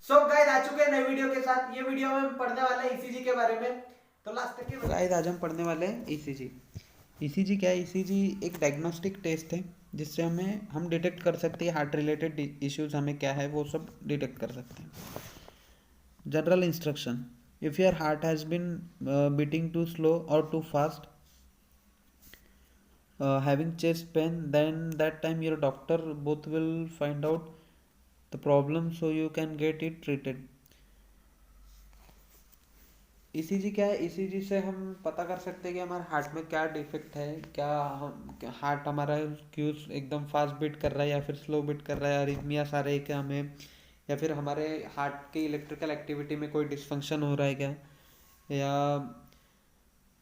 So guys आ चुके हैं नए वीडियो के साथ। ये वीडियो में हम पढ़ने वाले हैं ईसीजी के बारे में। तो लास्ट तक के गाइस आज हम पढ़ने वाले हैं ईसीजी। ईसीजी क्या है? ईसीजी एक डायग्नोस्टिक टेस्ट है जिससे हम डिटेक्ट कर सकते हैं हार्ट रिलेटेड इश्यूज हमें क्या है वो सब डिटेक्ट कर सकते हैं। General instruction: if your heart has been beating too slow और too fast, having chest pain, then that time your doctor both will find out the problem so you can get it treated. ECG क्या है? ECG से हम पता कर सकते हैं कि हमारे हार्ट में क्या डिफेक्ट है, हार्ट हमारा क्यों एकदम फास्ट बीट कर रहा है या फिर स्लो बीट कर रहा है, अरिथमियास आ रही है क्या हमें, या फिर हमारे हार्ट की इलेक्ट्रिकल एक्टिविटी में कोई डिसफंक्शन हो रहा है क्या, या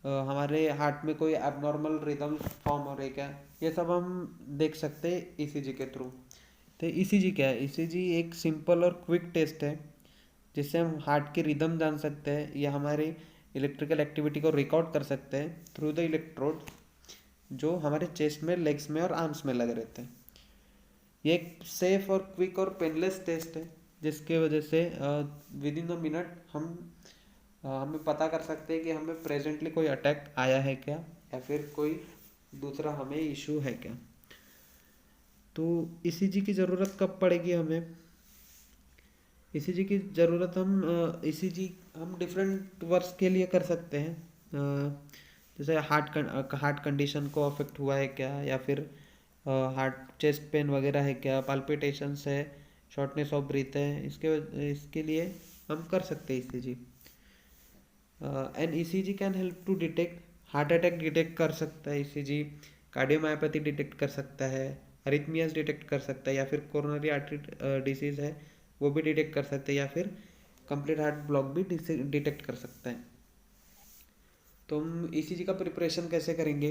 हमारे हार्ट में कोई एबनॉर्मल रिदम फॉर्म हो रही है क्या। ये सब हम देख सकते हैं ईसीजी के थ्रू। तो ईसीजी क्या है? ईसीजी एक सिंपल और क्विक टेस्ट है जिससे हम हार्ट की रिदम जान सकते हैं या हमारी इलेक्ट्रिकल एक्टिविटी को रिकॉर्ड कर सकते हैं थ्रू द इलेक्ट्रोड जो हमारे चेस्ट में, लेग्स में और आर्म्स में लगे रहते हैं। ये एक सेफ और क्विक और पेनलेस टेस्ट है जिसके वजह से विद इन अ मिनट हमें पता कर सकते हैं कि हमें प्रेजेंटली कोई अटैक आया है क्या या फिर कोई दूसरा हमें इशू है क्या। तो ईसीजी की ज़रूरत कब पड़ेगी हमें? ईसीजी की ज़रूरत ईसीजी हम डिफरेंट वर्क्स के लिए कर सकते हैं। जैसे हार्ट कंडीशन को अफेक्ट हुआ है क्या, या फिर हार्ट चेस्ट पेन वगैरह है क्या, पाल्पिटेशंस है, शॉर्टनेस ऑफ ब्रीथ है, इसके लिए हम कर सकते हैं ECG. And ECG can help to detect heart attack detect कर सकता है ईसीजी, कार्डियोमायोपैथी डिटेक्ट कर सकता है, अरिथमियास डिटेक्ट कर सकता है, या फिर कोरोनरी आर्टरी डिसीज है वो भी डिटेक्ट कर सकते हैं, या फिर कंप्लीट हार्ट ब्लॉक भी डिटेक्ट कर सकता है। तो हम ईसीजी का प्रिपरेशन कैसे करेंगे?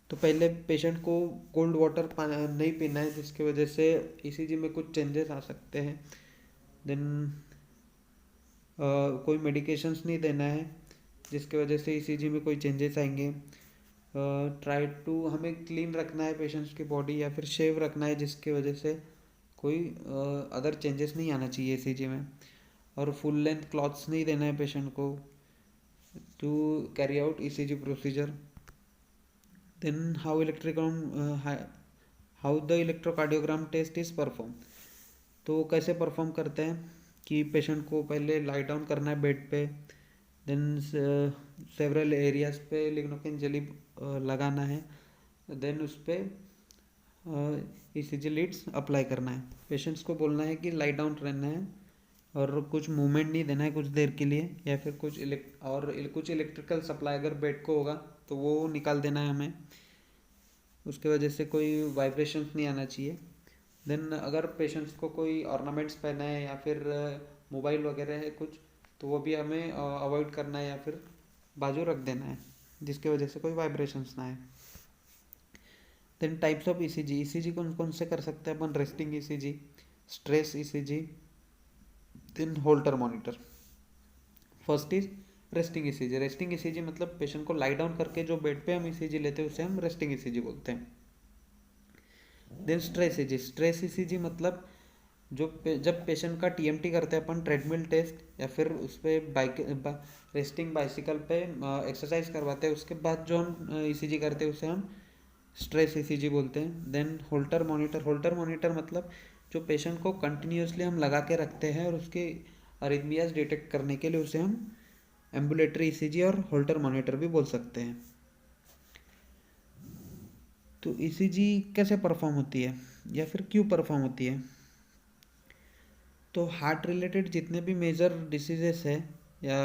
तो पहले पेशेंट को कोल्ड वाटर नहीं पीना है जिसकी वजह से ईसीजी में कुछ चेंजेस आ सकते हैं। देन कोई मेडिकेशंस नहीं देना है जिसकी वजह से ईसीजी में कोई चेंजेस आएंगे। ट्राई टू हमें क्लीन रखना है पेशेंट्स की बॉडी, या फिर शेव रखना है जिसकी वजह से कोई अदर चेंजेस नहीं आना चाहिए ईसीजी में। और फुल लेंथ क्लॉथ्स नहीं देना है पेशेंट को to carry out ECG procedure. Then how the electrocardiogram test is perform. तो कैसे परफॉर्म करते हैं कि पेशेंट को पहले लाई डाउन करना है बेड पे, देन सेवरल एरियाज पे लिग्नोकेन जेली लगाना है, देन उस पर ईसीजी लीड्स अप्लाई करना है। पेशेंट्स को बोलना है कि लाई डाउन रहना है और कुछ मूवमेंट नहीं देना है कुछ देर के लिए, या फिर कुछ इलेक्ट्रिकल सप्लाई अगर बेड को होगा तो वो निकाल देना है हमें, उसके वजह से कोई वाइब्रेशंस नहीं आना चाहिए। देन अगर पेशेंट्स को कोई ऑर्नामेंट्स पहना है या फिर मोबाइल वगैरह है कुछ, तो वो भी हमें अवॉइड करना है या फिर बाजू रख देना है जिसके वजह से कोई वाइब्रेशंस ना आए। Then types of ECG, ECG कौन कौन से कर सकते हैं अपन? Resting ECG, stress ECG, then Holter monitor. First is resting ECG. Resting ECG मतलब पेशेंट को लाई डाउन करके जो बेड पे हम ईसीजी लेते हैं उसे हम रेस्टिंग ईसीजी बोलते हैं। Then stress ECG, stress ECG मतलब जब पेशेंट का टीएमटी करते हैं अपन, ट्रेडमिल टेस्ट, या फिर उस पर रेस्टिंग बाइसिकल पे एक्सरसाइज करवाते हैं, उसके बाद जो हम ईसीजी करते हैं उसे हम स्ट्रेस ईसीजी बोलते हैं। Then Holter monitor, Holter monitor मतलब जो पेशेंट को कंटिन्यूसली हम लगा के रखते हैं और उसके अरिथमियाज डिटेक्ट करने के लिए उसे हम एम्बुलेटरी ईसीजी और होल्टर मॉनिटर भी बोल सकते हैं। तो ईसीजी कैसे परफॉर्म होती है या फिर क्यों परफॉर्म होती है? तो हार्ट रिलेटेड जितने भी मेजर डिसीजेस है या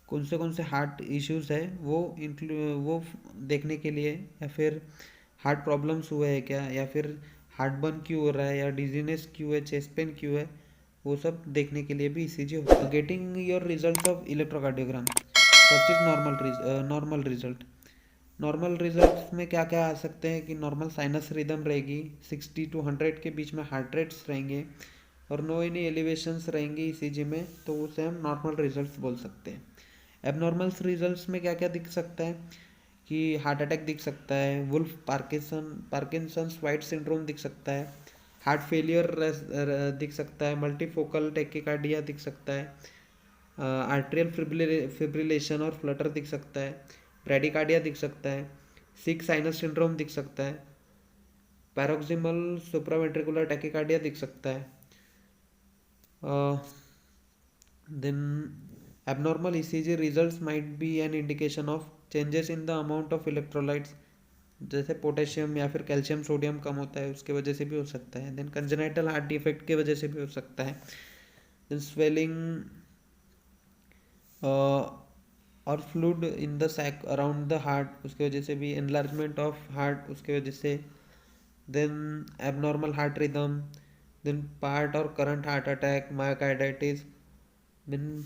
कौन से हार्ट इश्यूज है वो देखने के लिए, या फिर हार्ट प्रॉब्लम्स हुए हैं क्या, या फिर हार्ट बर्न क्यों हो रहा है, या डिजीनेस क्यों है, चेस्ट पेन क्यों है, वो सब देखने के लिए भी ईसीजी होता है। Getting your result of electrocardiogram, first is normal result. Normal result में क्या क्या आ सकते हैं कि नॉर्मल साइनस रिदम रहेगी, 60 to 100 के बीच में हार्ट रेट्स रहेंगे, और नो एनी एलिवेशंस रहेंगी ईसीजी में, तो उसे हम नॉर्मल रिजल्ट्स बोल सकते हैं। एबनॉर्मल्स रिजल्ट्स में क्या क्या दिख सकता है कि हार्ट अटैक दिख सकता है, वुल्फ पार्किंसंस वाइट सिंड्रोम दिख सकता है, हार्ट फेलियर दिख सकता है, मल्टीफोकल टेकिकार्डिया दिख सकता है, आर्ट्रियल फिब्रिलेशन और फ्लटर दिख सकता है, ब्रैडिकार्डिया दिख सकता है, सिक साइनस सिंड्रोम दिख सकता है, पैरोक्सिमल सुप्रावेंट्रिकुलर टैकिकार्डिया दिख सकता है। Then abnormal ECG results might be an indication of changes in the amount of electrolytes, जैसे पोटेशियम या फिर कैल्शियम सोडियम कम होता है उसके वजह से भी हो सकता है। देन कंजेनाइटल हार्ट डिफेक्ट की वजह से भी हो सकता है। देन स्वेलिंग और fluid in the sac around the heart, उसके वजह से भी। एनलार्जमेंट ऑफ हार्ट, उसके वजह से। Then abnormal heart rhythm, then past और current heart attack, myocarditis, then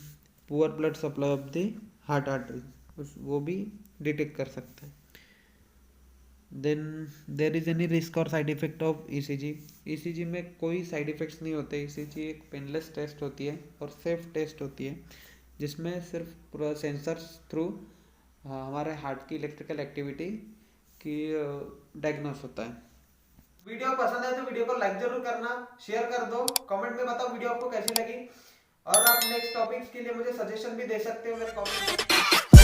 poor blood supply of the heart artery, वो भी डिटेक्ट कर सकते हैं। Then there is any risk और side effect of ECG. ECG में कोई साइड इफेक्ट्स नहीं होते। ईसीजी एक पेनलेस टेस्ट होती है और सेफ टेस्ट होती है, जिसमें सिर्फ पूरा सेंसर्स थ्रू हमारे हार्ट की इलेक्ट्रिकल एक्टिविटी की डायग्नोस होता है। वीडियो पसंद है तो वीडियो को लाइक जरूर करना, शेयर कर दो, कमेंट में बताओ वीडियो आपको कैसी लगी, और आप नेक्स्ट टॉपिक्स के लिए मुझे सजेशन भी दे सकते हो मेरे कमेंट में।